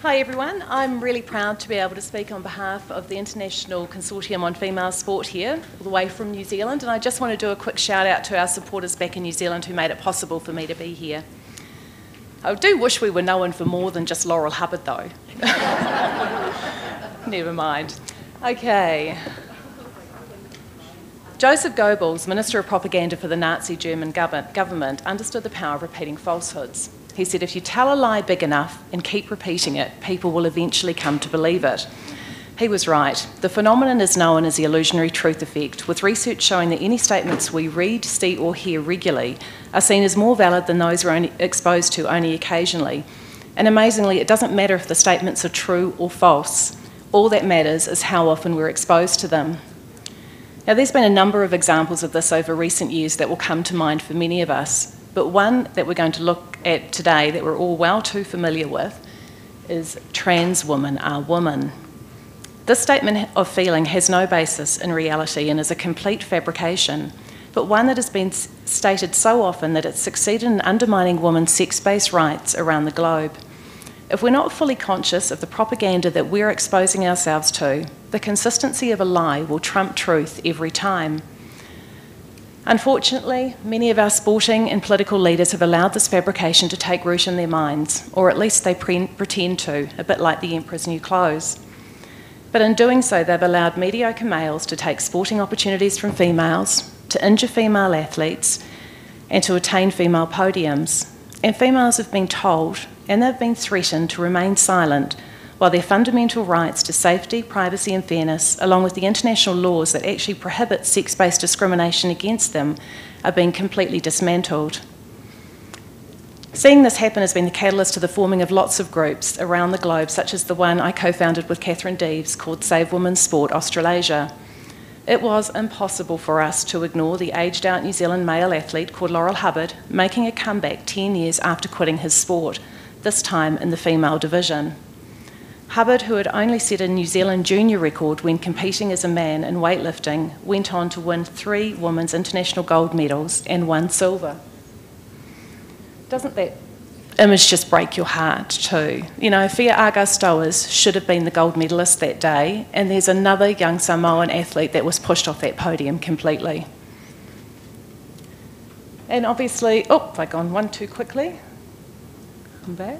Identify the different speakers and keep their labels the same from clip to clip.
Speaker 1: Hi everyone, I'm really proud to be able to speak on behalf of the International Consortium on Female Sport here, all the way from New Zealand, and I just want to do a quick shout out to our supporters back in New Zealand who made it possible for me to be here. I do wish we were known for more than just Laurel Hubbard though. Never mind. Okay. Joseph Goebbels, Minister of Propaganda for the Nazi German government, understood the power of repeating falsehoods. He said, if you tell a lie big enough and keep repeating it, people will eventually come to believe it. He was right. The phenomenon is known as the illusionary truth effect, with research showing that any statements we read, see or hear regularly are seen as more valid than those we're only exposed to only occasionally. And amazingly, it doesn't matter if the statements are true or false. All that matters is how often we're exposed to them. Now, there's been a number of examples of this over recent years that will come to mind for many of us, but one that we're going to look at today that we're all well too familiar with is trans women are women. This statement of feeling has no basis in reality and is a complete fabrication, but one that has been stated so often that it's succeeded in undermining women's sex-based rights around the globe. If we're not fully conscious of the propaganda that we're exposing ourselves to, the consistency of a lie will trump truth every time. Unfortunately, many of our sporting and political leaders have allowed this fabrication to take root in their minds, or at least they pretend to, a bit like the emperor's new clothes. But in doing so, they've allowed mediocre males to take sporting opportunities from females, to injure female athletes, and to attain female podiums. And females have been told, and they've been threatened to remain silent, while their fundamental rights to safety, privacy and fairness, along with the international laws that actually prohibit sex-based discrimination against them, are being completely dismantled. Seeing this happen has been the catalyst to the forming of lots of groups around the globe, such as the one I co-founded with Catherine Deeves called Save Women's Sport Australasia. It was impossible for us to ignore the aged-out New Zealand male athlete called Laurel Hubbard making a comeback 10 years after quitting his sport, this time in the female division. Hubbard, who had only set a New Zealand junior record when competing as a man in weightlifting, went on to win 3 women's international gold medals and 1 silver. Doesn't that image just break your heart too? You know, Fia Aga-Stowers should have been the gold medalist that day, and there's another young Samoan athlete that was pushed off that podium completely. And obviously, oh, I've gone one too quickly. Come back.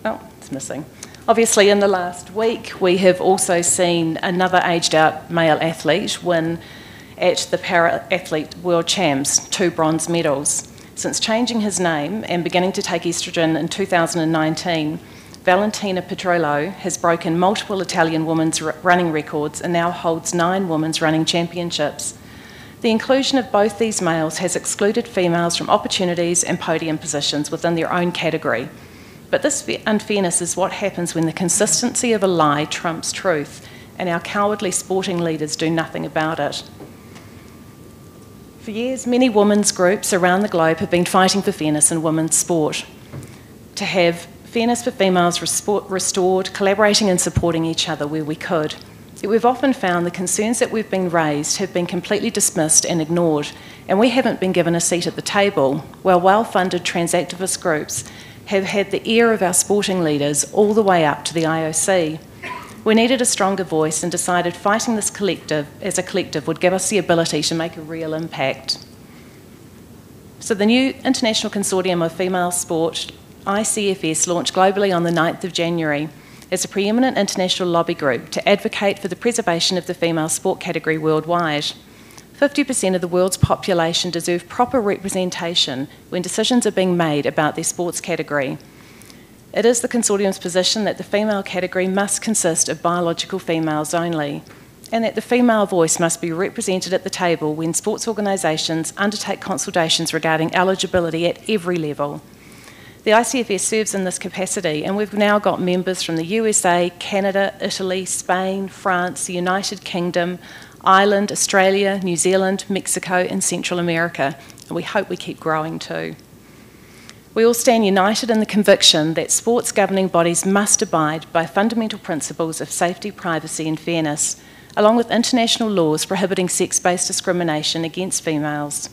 Speaker 1: Oh, it's missing. Obviously, in the last week, we have also seen another aged-out male athlete win at the Para-Athlete World Champs 2 bronze medals. Since changing his name and beginning to take estrogen in 2019, Valentina Petrollo has broken multiple Italian women's running records and now holds 9 women's running championships. The inclusion of both these males has excluded females from opportunities and podium positions within their own category. But this unfairness is what happens when the consistency of a lie trumps truth, and our cowardly sporting leaders do nothing about it. For years, many women's groups around the globe have been fighting for fairness in women's sport. To have fairness for females restored, collaborating and supporting each other where we could. Yet we've often found the concerns that we've been raised have been completely dismissed and ignored, and we haven't been given a seat at the table, while well-funded transactivist groups have had the ear of our sporting leaders all the way up to the IOC. We needed a stronger voice and decided fighting this as a collective would give us the ability to make a real impact. So the new International Consortium of Female Sport, ICFS, launched globally on the 9th of January as a preeminent international lobby group to advocate for the preservation of the female sport category worldwide. 50% of the world's population deserve proper representation when decisions are being made about their sports category. It is the consortium's position that the female category must consist of biological females only, and that the female voice must be represented at the table when sports organisations undertake consultations regarding eligibility at every level. The ICFS serves in this capacity, and we've now got members from the USA, Canada, Italy, Spain, France, the United Kingdom, Ireland, Australia, New Zealand, Mexico and Central America, and we hope we keep growing too. We all stand united in the conviction that sports governing bodies must abide by fundamental principles of safety, privacy and fairness, along with international laws prohibiting sex-based discrimination against females.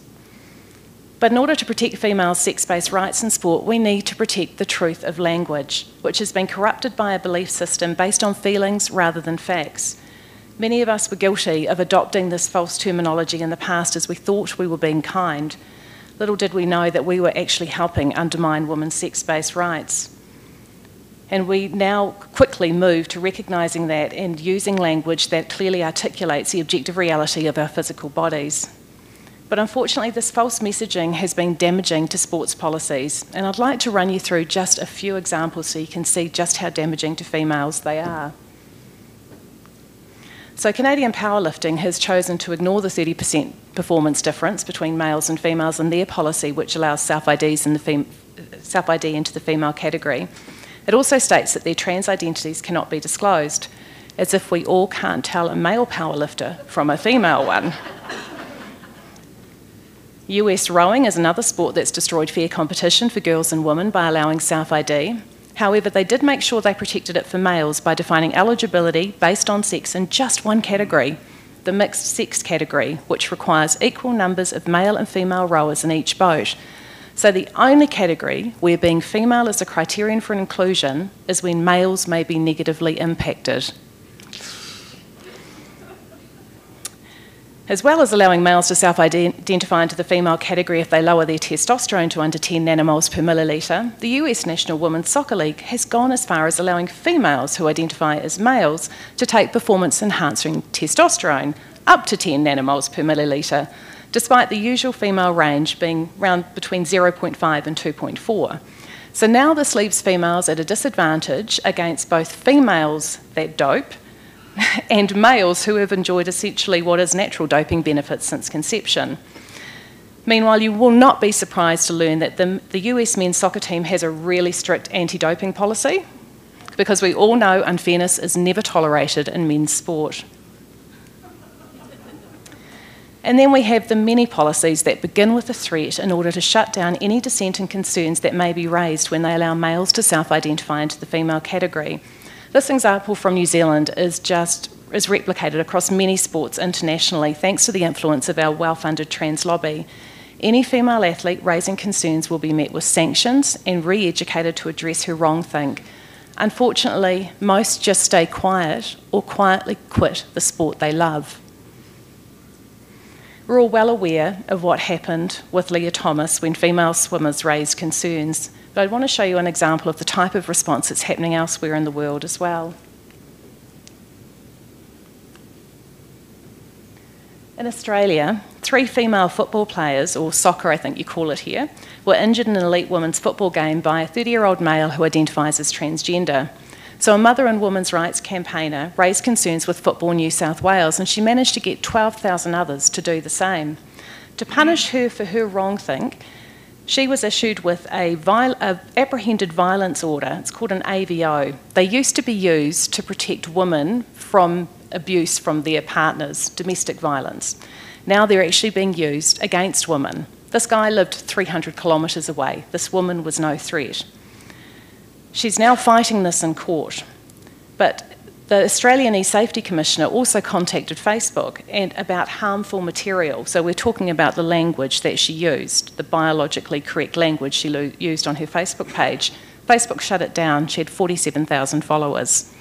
Speaker 1: But in order to protect females' sex-based rights in sport, we need to protect the truth of language, which has been corrupted by a belief system based on feelings rather than facts. Many of us were guilty of adopting this false terminology in the past as we thought we were being kind. Little did we know that we were actually helping undermine women's sex-based rights. And we now quickly move to recognising that and using language that clearly articulates the objective reality of our physical bodies. But unfortunately, this false messaging has been damaging to sports policies, and I'd like to run you through just a few examples so you can see just how damaging to females they are. So Canadian Powerlifting has chosen to ignore the 30% performance difference between males and females in their policy, which allows self-ID into the female category. It also states that their trans identities cannot be disclosed, as if we all can't tell a male powerlifter from a female one. US rowing is another sport that's destroyed fair competition for girls and women by allowing self-ID. However, they did make sure they protected it for males by defining eligibility based on sex in just one category, the mixed sex category, which requires equal numbers of male and female rowers in each boat. So the only category where being female is a criterion for inclusion is when males may be negatively impacted. As well as allowing males to self-identify into the female category if they lower their testosterone to under 10 nanomoles per millilitre, the US National Women's Soccer League has gone as far as allowing females who identify as males to take performance-enhancing testosterone up to 10 nanomoles per millilitre, despite the usual female range being around between 0.5 and 2.4. So now this leaves females at a disadvantage against both females that dope and males who have enjoyed essentially what is natural doping benefits since conception. Meanwhile, you will not be surprised to learn that the US men's soccer team has a really strict anti-doping policy, because we all know unfairness is never tolerated in men's sport. And then we have the many policies that begin with a threat in order to shut down any dissent and concerns that may be raised when they allow males to self-identify into the female category. This example from New Zealand is replicated across many sports internationally thanks to the influence of our well-funded trans lobby. Any female athlete raising concerns will be met with sanctions and re-educated to address her wrongthink. Unfortunately, most just stay quiet or quietly quit the sport they love. We're all well aware of what happened with Leah Thomas when female swimmers raised concerns, but I want to show you an example of the type of response that's happening elsewhere in the world as well. In Australia, 3 female football players, or soccer I think you call it here, were injured in an elite women's football game by a 30-year-old male who identifies as transgender. So a mother and women's rights campaigner raised concerns with Football New South Wales, and she managed to get 12,000 others to do the same. To punish her for her wrongthink, she was issued with a apprehended violence order. It's called an AVO. They used to be used to protect women from abuse from their partners, domestic violence. Now they're actually being used against women. This guy lived 300 kilometres away. This woman was no threat. She's now fighting this in court. But the Australian E-Safety Commissioner also contacted Facebook about harmful material. So we're talking about the language that she used, the biologically correct language she used on her Facebook page. Facebook shut it down. She had 47,000 followers.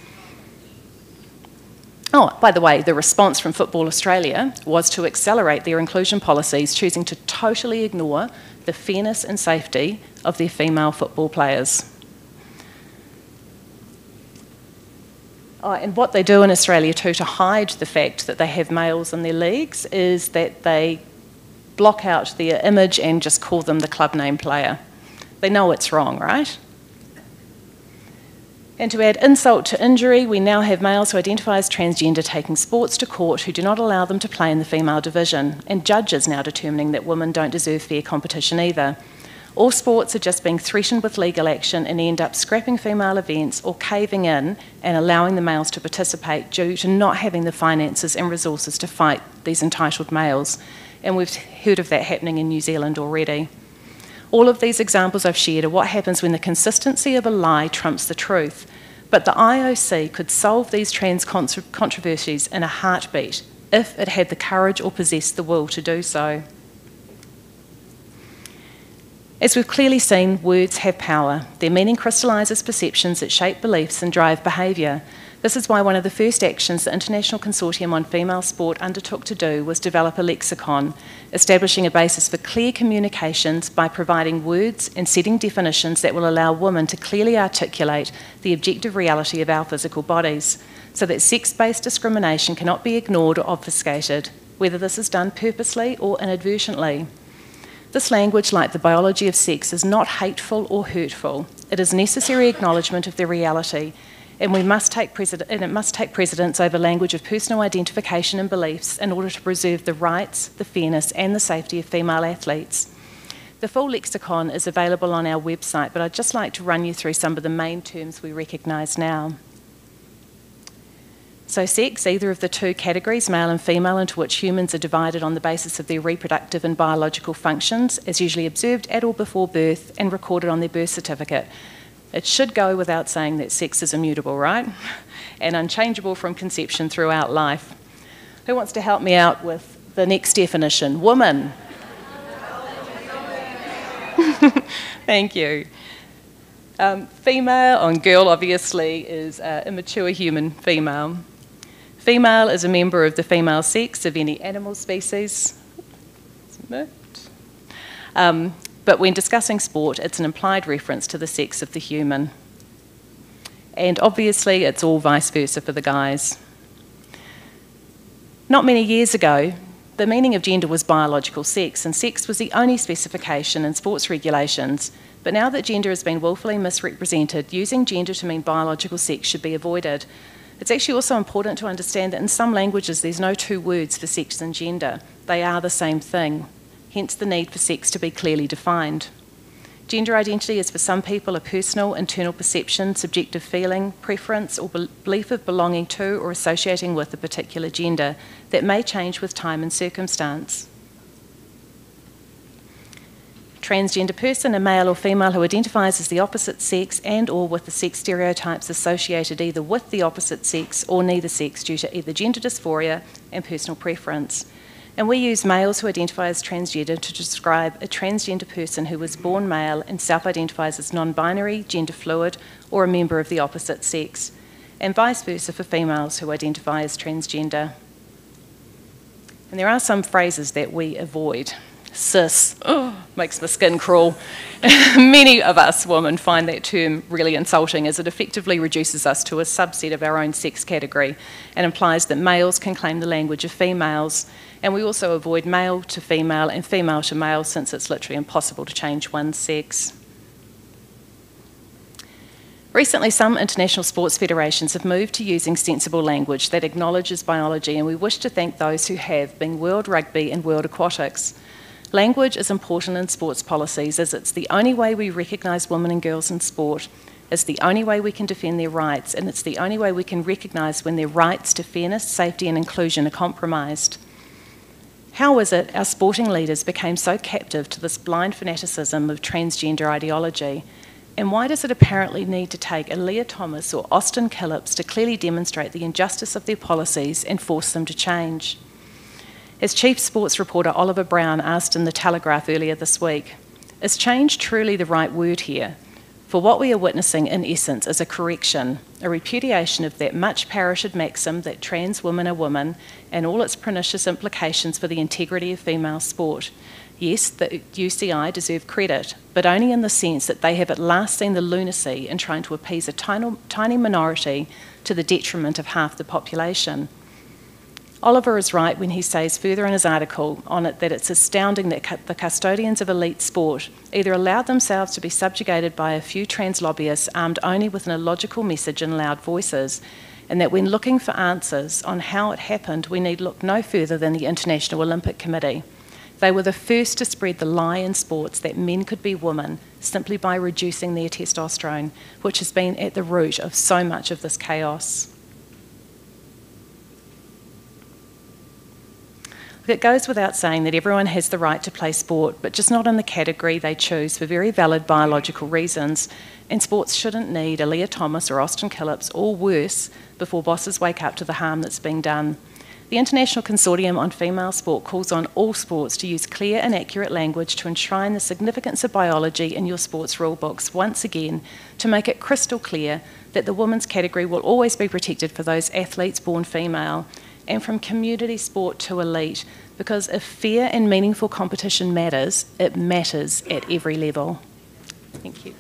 Speaker 1: Oh, by the way, the response from Football Australia was to accelerate their inclusion policies, choosing to totally ignore the fairness and safety of their female football players. And what they do in Australia too to hide the fact that they have males in their leagues is that they block out their image and just call them the club name player. They know it's wrong, right? And to add insult to injury, we now have males who identify as transgender taking sports to court who do not allow them to play in the female division, and judges now determining that women don't deserve fair competition either. All sports are just being threatened with legal action and end up scrapping female events or caving in and allowing the males to participate due to not having the finances and resources to fight these entitled males. And we've heard of that happening in New Zealand already. All of these examples I've shared are what happens when the consistency of a lie trumps the truth. But the IOC could solve these trans controversies in a heartbeat if it had the courage or possessed the will to do so. As we've clearly seen, words have power. Their meaning crystallises perceptions that shape beliefs and drive behaviour. This is why one of the first actions the International Consortium on Female Sport undertook to do was develop a lexicon, establishing a basis for clear communications by providing words and setting definitions that will allow women to clearly articulate the objective reality of our physical bodies, so that sex-based discrimination cannot be ignored or obfuscated, whether this is done purposely or inadvertently. This language, like the biology of sex, is not hateful or hurtful. It is necessary acknowledgement of the reality, and it must take precedence over language of personal identification and beliefs in order to preserve the rights, the fairness and the safety of female athletes. The full lexicon is available on our website, but I'd just like to run you through some of the main terms we recognise now. So sex, either of the two categories, male and female, into which humans are divided on the basis of their reproductive and biological functions, is usually observed at or before birth and recorded on their birth certificate. It should go without saying that sex is immutable, right? And unchangeable from conception throughout life. Who wants to help me out with the next definition? Woman. Thank you. Female, and girl obviously, is immature human female. Female is a member of the female sex of any animal species. But when discussing sport, it's an implied reference to the sex of the human. And obviously, it's all vice versa for the guys. Not many years ago, the meaning of gender was biological sex, and sex was the only specification in sports regulations. But now that gender has been willfully misrepresented, using gender to mean biological sex should be avoided. It's actually also important to understand that in some languages there's no two words for sex and gender. They are the same thing, hence the need for sex to be clearly defined. Gender identity is for some people a personal, internal perception, subjective feeling, preference or belief of belonging to or associating with a particular gender that may change with time and circumstance. Transgender person, a male or female who identifies as the opposite sex and or with the sex stereotypes associated either with the opposite sex or neither sex due to either gender dysphoria and personal preference. And we use males who identify as transgender to describe a transgender person who was born male and self-identifies as non-binary, gender fluid, or a member of the opposite sex, and vice versa for females who identify as transgender. And there are some phrases that we avoid. Cis, makes my skin crawl. Many of us women find that term really insulting, as it effectively reduces us to a subset of our own sex category and implies that males can claim the language of females. And we also avoid male to female and female to male, since it's literally impossible to change one's sex. Recently, some international sports federations have moved to using sensible language that acknowledges biology, and we wish to thank those who have, being World Rugby and World Aquatics. Language is important in sports policies, as it's the only way we recognise women and girls in sport. It's the only way we can defend their rights, and it's the only way we can recognise when their rights to fairness, safety and inclusion are compromised. How is it our sporting leaders became so captive to this blind fanaticism of transgender ideology? And why does it apparently need to take a Leah Thomas or Austin Killips to clearly demonstrate the injustice of their policies and force them to change? As Chief Sports reporter Oliver Brown asked in The Telegraph earlier this week, is change truly the right word here? For what we are witnessing in essence is a correction, a repudiation of that much parroted maxim that trans women are women and all its pernicious implications for the integrity of female sport. Yes, the UCI deserve credit, but only in the sense that they have at last seen the lunacy in trying to appease a tiny minority to the detriment of half the population. Oliver is right when he says further in his article on it that it's astounding that the custodians of elite sport either allowed themselves to be subjugated by a few trans lobbyists armed only with an illogical message and loud voices, and that when looking for answers on how it happened, we need look no further than the International Olympic Committee. They were the first to spread the lie in sports that men could be women simply by reducing their testosterone, which has been at the root of so much of this chaos. It goes without saying that everyone has the right to play sport, but just not in the category they choose for very valid biological reasons, and sports shouldn't need a Leah Thomas or Austin Killips or worse before bosses wake up to the harm that's being done. The The International Consortium on Female Sport calls on all sports to use clear and accurate language to enshrine the significance of biology in your sports rulebooks, once again, to make it crystal clear that the women's category will always be protected for those athletes born female, and from community sport to elite, because if fair and meaningful competition matters, it matters at every level. Thank you.